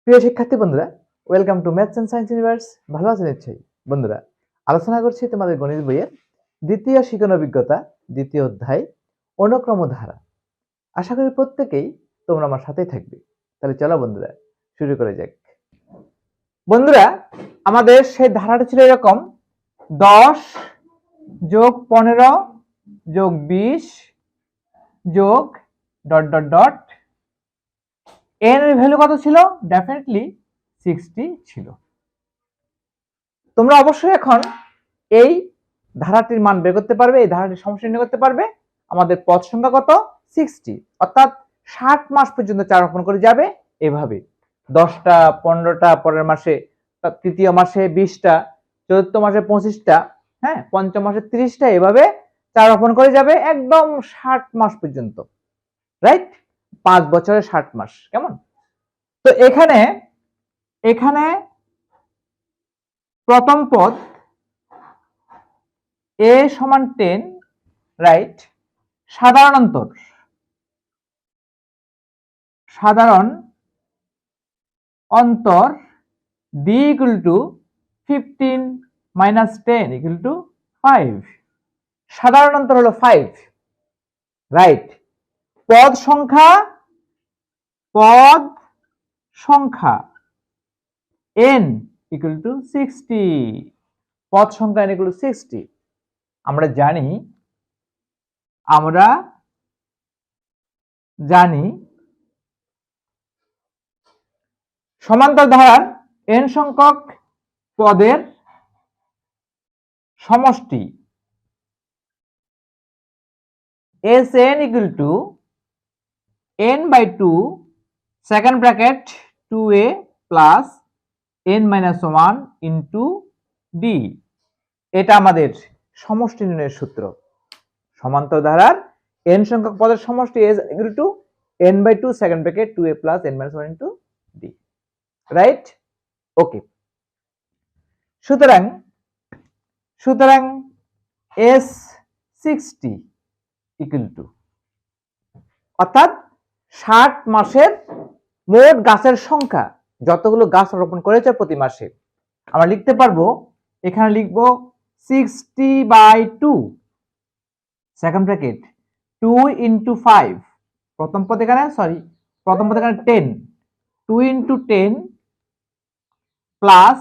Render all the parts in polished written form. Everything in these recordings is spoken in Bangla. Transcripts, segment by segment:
প্রিয় শিক্ষার্থী বন্ধুরা, welcome to maths and science universe. ভালো আছেন নিশ্চয়ই বন্ধুরা। আলোচনা করছি তোমাদের গণিত বইয়ের দ্বিতীয় শিক্ষণ অভিজ্ঞতা দ্বিতীয় অধ্যায় অনুক্রম ধারা। আশা করি প্রত্যেকেই তোমরা আমার সাথেই থাকবে। তাহলে চলো বন্ধুরা শুরু করে যাক। বন্ধুরা, আমাদের সেই ধারাটা ছিল এরকম: 10 যোগ 15 যোগ 20 যোগ ডট ডট ডট এর ভ্যালু কত ছিল? ডেফিনেটলি 60 ছিল। তোমরা অবশ্যই এখন এই ধারাটির মান বের করতে পারবে, এই ধারাটির সমষ্টি নির্ণয় করতে পারবে। আমাদের পদ সংখ্যা কত? 60, অর্থাৎ 60 মাস পর্যন্ত চার রোপণ করে যাবে। এভাবে 10টা, 15টা, পরের মাসে তৃতীয় মাসে 20টা, চতুর্থ মাসে 25টা, হ্যাঁ, পঞ্চম মাসে 30টা, এভাবে চার রোপণ করে যাবে একদম 60 মাস পর্যন্ত। রাইট? 5 বছরে 60 মাস। কেমন? তো এখানে প্রথম পদ a সমান 10, রাইট? সাধারণ অন্তর d equal to 15 minus 10 equal to 5। সাধারণ অন্তর হলো 5, রাইট? পদ সংখ্যা n equal to 60, পদ সংখ্যা n equal to 60। আমরা জানি সমান্তর ধারার n সংখ্যক পদের সমষ্টি Sn equal to n by 2 second bracket 2a plus n minus 1 into d। এটা আমাদের সমষ্টি নির্ণয়ের সূত্র। সমান্তর ধারার n সংখ্যক পদের সমষ্টি is equal to n by 2 second bracket 2a plus n minus 1 into d, right? Okay. সুতরাং S60 equal to, অর্থাৎ 60 মাসের মোট গাছের সংখ্যা, যতগুলো গাছ রোপণ করেছে প্রতি মাসে, আমরা লিখতে পারবো, এখানে লিখব 60/2 সেকেন্ড ব্র্যাকেট 2 into 5, প্রথম পদ এখানে 10, 2 into 10 প্লাস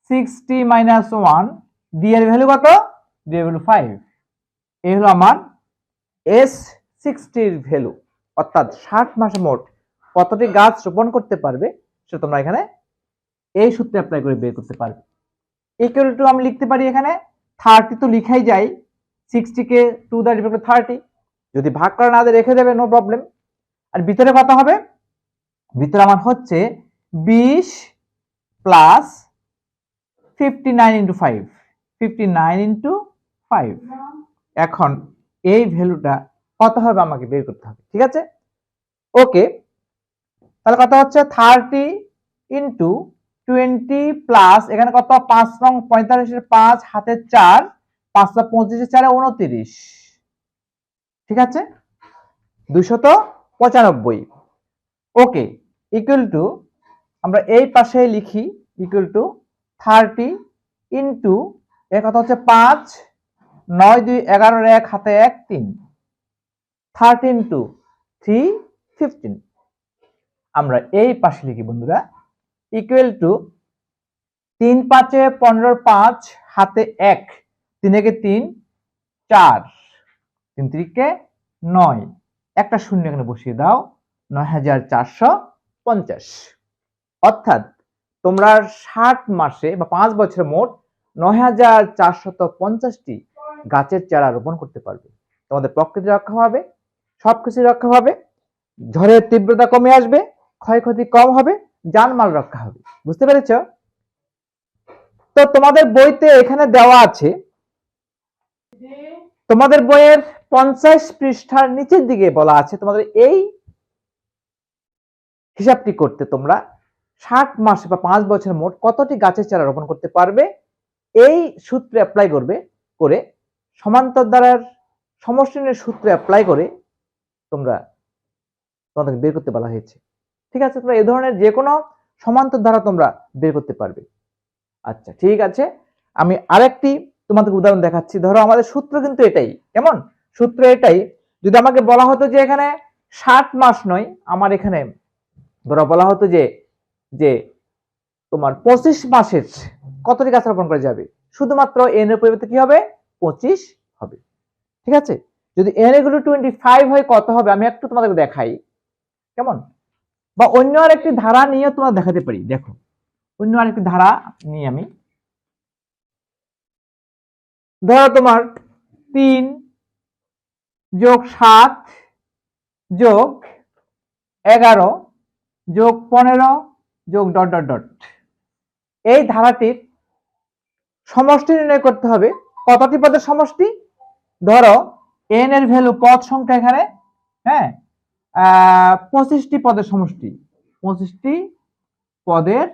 60 minus 1, d এর ভ্যালু কত? d এর ভ্যালু 5। এই হলো আমার S60 এর ভ্যালু, অর্থাৎ 60 মাসে মোট কতটি গাছ রোপণ করতে পারবে সেটা তোমরা এখানে এই সূত্রে অ্যাপ্লাই করে বের করতে পারবে। ইকুয়াল টু আমি লিখতে পারি এখানে 30, তো লিখাই যায়, 60 কে 2 দ্বারা ডিভাইড করে 30, যদি ভাগ করা না দিয়ে রেখে দেবে, নো প্রবলেম। আর ভিতরে কত হবে? ভিতরে আমার হচ্ছে 20 প্লাস 59 into 5, 59 into 5। এখন এই ভ্যালুটা কত হবে আমাকে বের করতে হবে, ঠিক আছে? ওকে, তাহলে কত হচ্ছে? 30 into 20 প্লাস এখানে কত? 5 নং 45 এর 5 হাতে 4, 5 + 25 এর 4 29, ঠিক আছে? 295। ওকে, ইকুয়াল টু আমরা এই পাশে লিখি ইকুয়াল টু 30 ইনটু এর কত হচ্ছে 5, 9 2 11 এর 1 হাতে 1 3, 30 ইনটু 3 15। আমরা এই পাশে লিখি বন্ধুরা ইকুয়াল টু 3 5 15 5 হাতে 1, 3 একে 3 4, 3 3 9, একটা শূন্য এখানে বসিয়ে দাও, 9450। অর্থাৎ তোমরা 60 মাসে বা 5 বছরে মোট 9450টি গাছের চারা রোপণ করতে পারবে। তোমাদের প্রকৃতি রক্ষা হবে, সবকিছু রক্ষা হবে, ঝড়ের তীব্রতা কমে আসবে, ক্ষয়ক্ষতি কম হবে, জানমাল রক্ষা হবে। বুঝতে পেরেছ? তো তোমাদের বইতে এখানে দেওয়া আছে, তোমাদের বইয়ের 50 পৃষ্ঠার নিচের দিকে বলা আছে তোমাদের এই হিসাবটি করতে। তোমরা 60 মাসে বা 5 বছরের মোট কতটি গাছের চারা রোপণ করতে পারবে এই সূত্রে অ্যাপ্লাই করে সমান্তর ধারার সমষ্টি নির্ণয়ের সূত্রে অ্যাপ্লাই করে তোমাদের বের করতে বলা হয়েছে। ঠিক আছে? তোমরা এই ধরনের যে কোনো সমান্তর ধারা তোমরা বের করতে পারবে। আচ্ছা ঠিক আছে, আমি আরেকটি তোমাদের উদাহরণ দেখাচ্ছি। ধরো আমাদের সূত্র কিন্তু এটাই, কেমন সূত্র এটাই। যদি আমাকে বলা হতো যে এখানে 60 মাস নয়, আমার এখানে ধরো বলা হতো যে যে তোমার 25 মাসের কতটি গাছ রোপণ করা যাবে, শুধুমাত্র n এর পরিবর্তে কি হবে 25 হবে। ঠিক আছে, যদি n এগুলো 25 হয় কত হবে আমি একটু তোমাদের দেখাই, কেমন, বা অন্য আরেকটি ধারা নিয়ে তোমরা দেখাতে পারি। দেখো অন্য আরেকটি ধারা নিয়ে আমি, ধরো তোমার 3 যোগ 7 যোগ 11 যোগ 15 যোগ ডট ডট ডট, এই ধারাটির সমষ্টি নির্ণয় করতে হবে। কতটি পদের সমষ্টি? ধরো n এর ভ্যালু পদ সংখ্যা এখানে, হ্যাঁ 25টি পদের সমষ্টি, 25টি পদের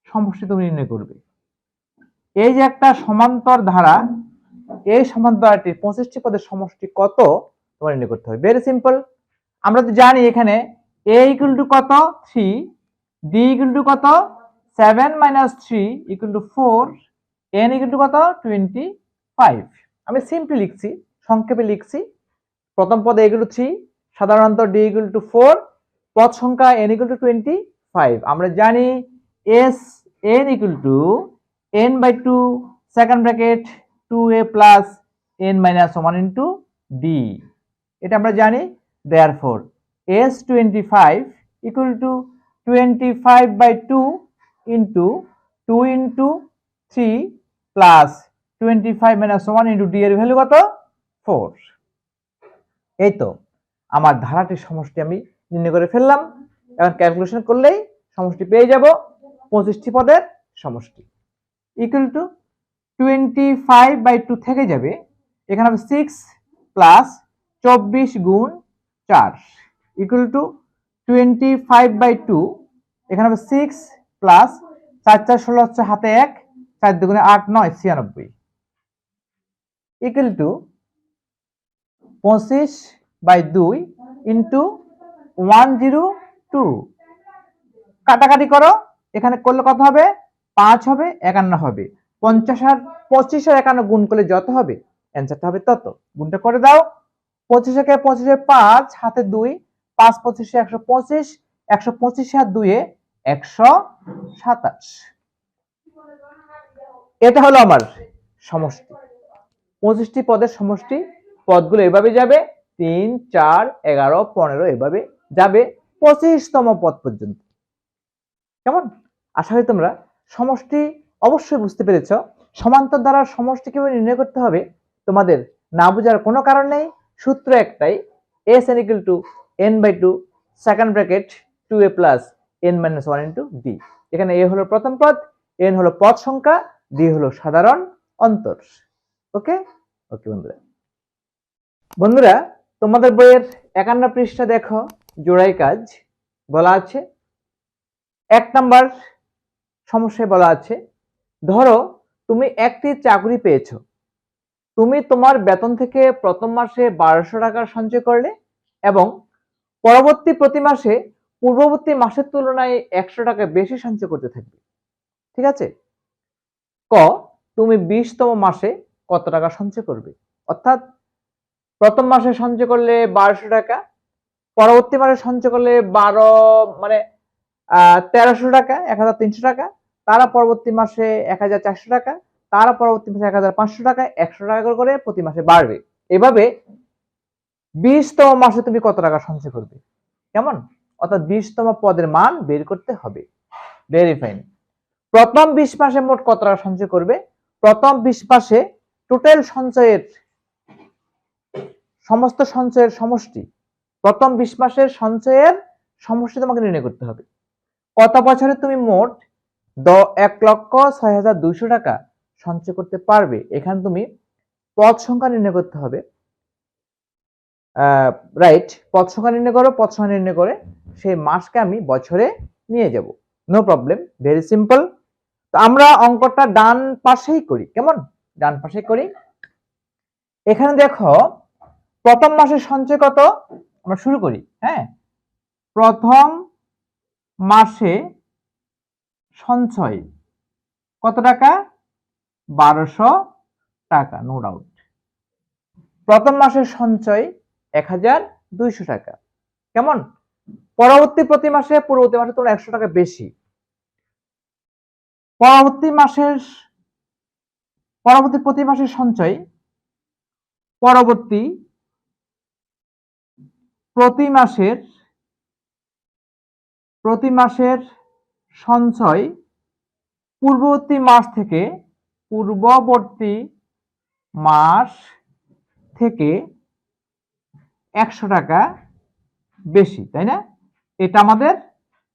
সমষ্টি তুমি নির্ণয় করবে। এই যে একটা সমান্তর ধারা, এই সমান্তর ধারাটির 25টি পদের সমষ্টি কত তোমার নির্ণয় করতে হবে। ভেরি সিম্পল, আমরা তো জানি এখানে a ইকুয়াল টু কত 3, d ইকুয়াল টু কত 7 - 3 equal to 4, n equal to কত 25। আমি সিম্পলি লিখছি, সংক্ষেপে লিখছি। প্রথম পদে a ইকুয়াল টু 3, সাধারণত d ইকুয়াল টু 4, পদ সংখ্যা n ইকুয়াল টু 25। আমরা জানি s n equal to n/2 second bracket 2a plus n - 1 into d, এটা আমরা জানি। therefore s25 equal to 25/2 into 2 into 3 plus 25 - 1 into d এর ভ্যালু কত 4। এই তো আমার ধারাটির সমষ্টি আমি নির্ণয় করে ফেললাম। এখন ক্যালকুলেশন করলেই সমষ্টি পেয়ে যাব, 25টি পদের সমষ্টি ইকুয়াল টু 25/2 থেকে যাবে, এখানে হবে 6 প্লাস 24 গুণ 4 ইকুয়াল টু 25/2, এখানে হবে 6 প্লাস 4 4 16 হচ্ছে হাতে 1, 4 দুগুণে 8 9 96 ইকুয়াল টু 25/2 ইন্টু 102। কাটাকাটি করো, এখানে করলে কত হবে 5 হবে, 51 হবে। 50 আর 25 আর 51 গুণ করলে যত হবে অ্যান্সারটা হবে তত। গুণটা করে দাও, 25 কে 25 এ 5 হাতে 2, 5 25 এ 125, 125 আর 2 এ 127। এটা হলো আমার সমষ্টি, 25টি পদের সমষ্টি। পদগুলো এভাবে যাবে 3 4 11 15 এভাবে যাবে 25তম পদ পর্যন্ত। কেমন, আশা করি তোমরা সমষ্টি অবশ্যই বুঝতে পেরেছ। সমান্তর ধারার সমষ্টি কিভাবে নির্ণয় করতে হবে তোমাদের না বোঝার কোনো কারণ নেই। সূত্র একটাই, s n equal to n/2 second bracket 2a plus n - 1 into d। এখানে a হলো প্রথম পদ, n হলো পদ সংখ্যা, d হলো সাধারণ অন্তর। ওকে ওকে বন্ধুরা, বন্ধুরা তোমাদের বইয়ের 51 পৃষ্ঠা দেখো, জোড়াই কাজ বলা আছে। 1 নাম্বার সমস্যায় বলা আছে, ধরো তুমি একটি চাকরি পেয়েছো, তুমি তোমার বেতন থেকে প্রথম মাসে 1200 টাকা সঞ্চয় করলে এবং পরবর্তী প্রতি মাসে পূর্ববর্তী মাসের তুলনায় 100 টাকা বেশি সঞ্চয় করতে থাকবে। ঠিক আছে, ক তুমি 20তম মাসে কত টাকা সঞ্চয় করবে? অর্থাৎ প্রথম মাসে সঞ্চয় করলে 1200 টাকা, পরবর্তী মাসে সঞ্চয় করলে 1300 টাকা, 1300 টাকা, তারা পরবর্তী মাসে 1400 টাকা, তারা পরবর্তী মাসে 1500 টাকা, 100 টাকা করে প্রতি মাসে বাড়বে। এভাবে 20তম মাসে তুমি কত টাকা সঞ্চয় করবে? কেমন, অর্থাৎ 20তম পদের মান বের করতে হবে। Very fine. প্রথম 20 মাসে মোট কত টাকা সঞ্চয় করবে? প্রথম 20 মাসে টোটাল সঞ্চয়ের সমস্ত সঞ্চয়ের সমষ্টি, প্রথম 20 মাসের সঞ্চয়ের সমষ্টি তোমাকে নির্ণয় করতে হবে। কত বছরে তুমি মোট 1,06,200 টাকা সঞ্চয় করতে পারবে? এখানে তুমি পদ সংখ্যা নির্ণয় করতে হবে। রাইট, পদ সংখ্যা নির্ণয় করো, পদ সংখ্যা নির্ণয় করে সেই মাসকে আমি বছরে নিয়ে যাব, নো প্রবলেম, ভেরি সিম্পল। তো আমরা অঙ্কটা ডান পাশেই করি, কেমন, ডান পাশে করি। এখানে দেখো প্রথম মাসের সঞ্চয় কত, আমরা শুরু করি। হ্যাঁ, প্রথম মাসে সঞ্চয় কত টাকা? 1200 টাকা, নো ডাউট। প্রথম মাসের সঞ্চয় 1200 টাকা। কেমন? পরবর্তী প্রতি মাসে পূর্ববর্তী মাসে তোমরা 100 টাকা বেশি। পরবর্তী প্রতি মাসের সঞ্চয় পরবর্তী প্রতি মাসের সঞ্চয় পূর্ববর্তী মাস থেকে 100 টাকা বেশি, তাই না? এটা আমাদের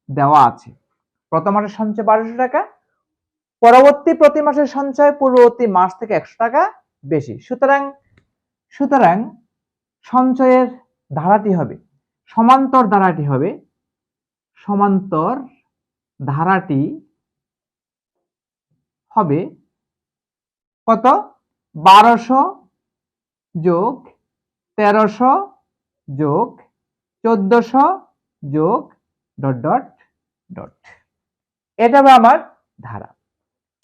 দেওয়া আছে। প্রথম মাসের সঞ্চয় 1200 টাকা, পরবর্তী প্রতি মাসের সঞ্চয় পূর্ববর্তী মাস থেকে 100 টাকা বেশি। সুতরাং সঞ্চয়ের ধারাটি হবে সমান্তর ধারাটি হবে কত? 1200 যোগ 1300 যোগ 1400 যোগ ... এটা হবে আমার ধারা।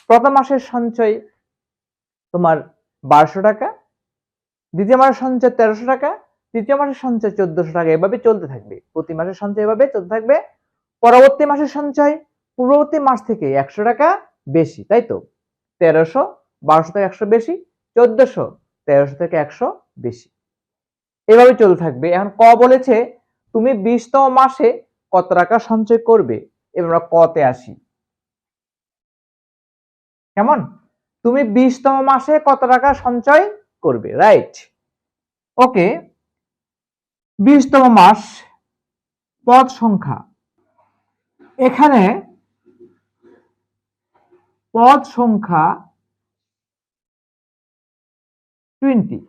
প্রথম মাসের সঞ্চয় তোমার 1200 টাকা, দ্বিতীয় মাসের সঞ্চয় 1300 টাকা, তৃতীয় মাসের সঞ্চয় 1400 টাকা, এভাবে চলতে থাকবে। প্রতি মাসের সঞ্চয় এভাবে চলতে থাকবে। পরবর্তী মাসের সঞ্চয় পূর্ববর্তী মাস থেকে 100 টাকা বেশি, তাই তো? 1300 1200 থেকে 100 বেশি, 1400 1300 থেকে 100 বেশি, এভাবে চলতে থাকবে। এখন ক বলেছে তুমি 20তম মাসে কত টাকা সঞ্চয় করবে। এবার আমরা কতে আসি। কেমন? তুমি 20তম মাসে কত টাকা সঞ্চয় করবে, রাইট? ওকে, 20তম মাস, পদ সংখ্যা। এখানে পদ সংখ্যা 20।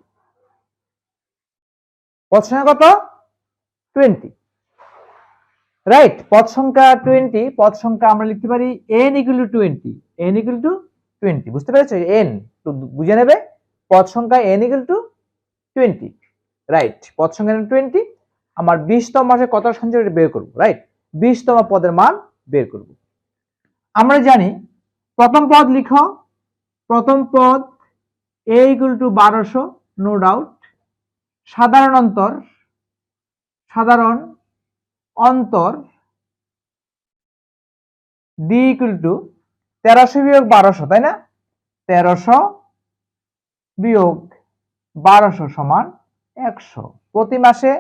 পদ সংখ্যা কত? 20, রাইট? পদ সংখ্যা 20। পদ সংখ্যা আমরা লিখতে পারি n = 20। n = 20, বুঝতে পেরেছো? n বুঝে নেবে। পদ সংখ্যা n = 20, রাইট? পদ সংখ্যা 20। আমার 20তম মাসে কত সঞ্চয় বের করব, রাইট? 20তম পদের মান বের করব। আমরা জানি প্রথম পদ লিখো। প্রথম পদ a = 1200, নো ডাউট। সাধারণ অন্তর d = 1300 বিয়োগ 1200, তাই না? 1300 বিয়োগ 1200 সমান 100। প্রতি মাসে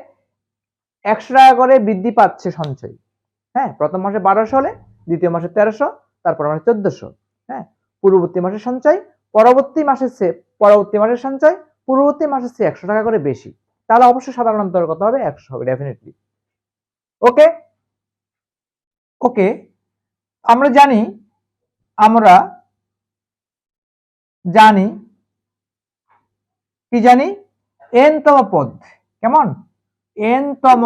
100 টাকা করে বৃদ্ধি পাচ্ছে সঞ্চয়। হ্যাঁ, প্রথম মাসে 1200 হলে দ্বিতীয় মাসে 1300, তারপর মাসে 1400। হ্যাঁ, পূর্ববর্তী মাসের সঞ্চয় পরবর্তী মাসের সঞ্চয় পূর্ববর্তী মাসের চেয়ে 100 টাকা করে বেশি, তাহলে অবশ্যই সাধারণ অন্তর কত হবে? 100 হবে, ডেফিনেটলি। ওকে ওকে, আমরা জানি n-তম পদ। কেমন? n-তম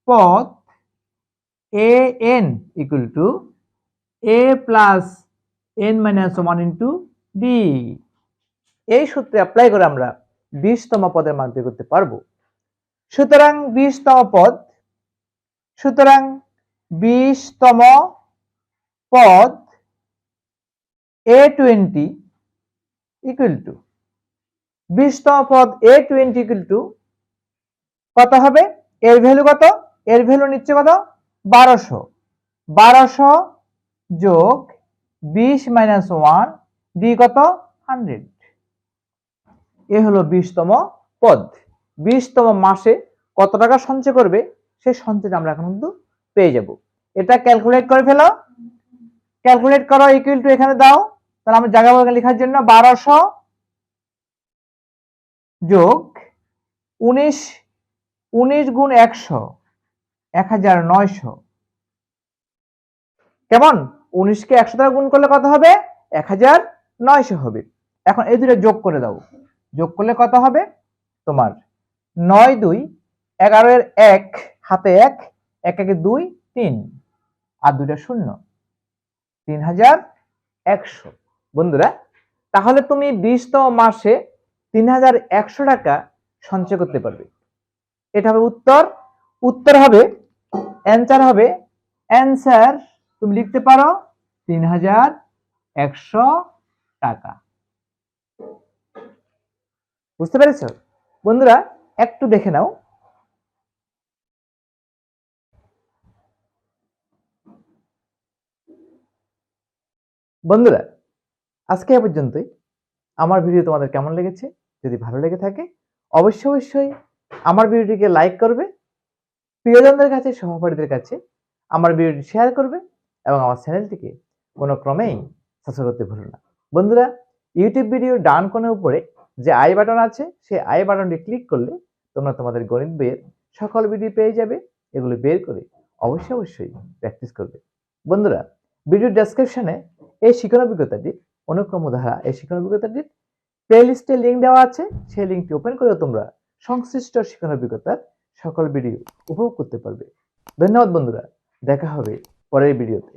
পদ an = a + n-1 * d। এই সূত্রে অ্যাপ্লাই করে আমরা 20তম পদের মান বের করতে পারবো। সুতরাং 20তম পদ a20 = 20তম পদ a20 কত হবে? এর ভ্যালু কত? এর ভ্যালু নিচ্ছে কত? 1200। 1200 যোগ 20 - 1 d কত? 100। এ হলো 20তম পদ। 20তম মাসে কত টাকা সঞ্চয় করবে সেই সঞ্চয়টা আমরা এখন কিন্তু পেয়ে যাব। এটা ক্যালকুলেট করে ফেলো। ক্যালকুলেট করো, ইকুয়াল টু এখানে দাও। তাহলে আমরা জায়গা বর্গ লেখার জন্য 1200 যোগ 19 গুণ 100 1900। কেমন? 19 কে 100 দ্বারা গুণ করলে কত হবে? 1900 হবে। এখন এই দুটো যোগ করে দাও। যোগ করলে কত হবে? তোমার 9 2 11 এর 1 হাতে 1 1 1 2 3 আর দুইটা শূন্য, 3100। বন্ধুরা, তাহলে তুমি 20তম মাসে 3100 টাকা সঞ্চয় করতে পারবে। এটা হবে উত্তর। উত্তর হবে অ্যানসার তুমি লিখতে পারো 3100 টাকা। বুঝতে পেরেছ বন্ধুরা? একটু দেখে নাও। বন্ধুরা আজকে এ পর্যন্তই। আমার ভিডিও তোমাদের কেমন লেগেছে? যদি ভালো লেগে থাকে অবশ্যই আমার ভিডিওটিকে লাইক করবে, প্রিয়জনদের কাছে, সহপাঠীদের কাছে আমার ভিডিওটি শেয়ার করবে এবং আমার চ্যানেলটিকে কোনো ক্রমেই সাবস্ক্রাইব করতে ভুলো না। বন্ধুরা ইউটিউব ভিডিওর ডান কোণের উপরে যে আই বাটন আছে সেই আই বাটনটি ক্লিক করলে তোমরা তোমাদের গণিত বইয়ের সকল ভিডিও পেয়ে যাবে। এগুলো বের করে অবশ্যই প্র্যাকটিস করবে। বন্ধুরা ভিডিও ডেসক্রিপশনে এই শিক্ষণ অভিজ্ঞতাটি অনুক্রম ধারা এই শিক্ষণ অভিজ্ঞতাটির প্লেলিস্টে লিঙ্ক দেওয়া আছে। সেই লিঙ্কটি ওপেন করে তোমরা সংশ্লিষ্ট শিক্ষণ অভিজ্ঞতার সকল ভিডিও উপভোগ করতে পারবে। ধন্যবাদ বন্ধুরা, দেখা হবে পরের ভিডিওতে।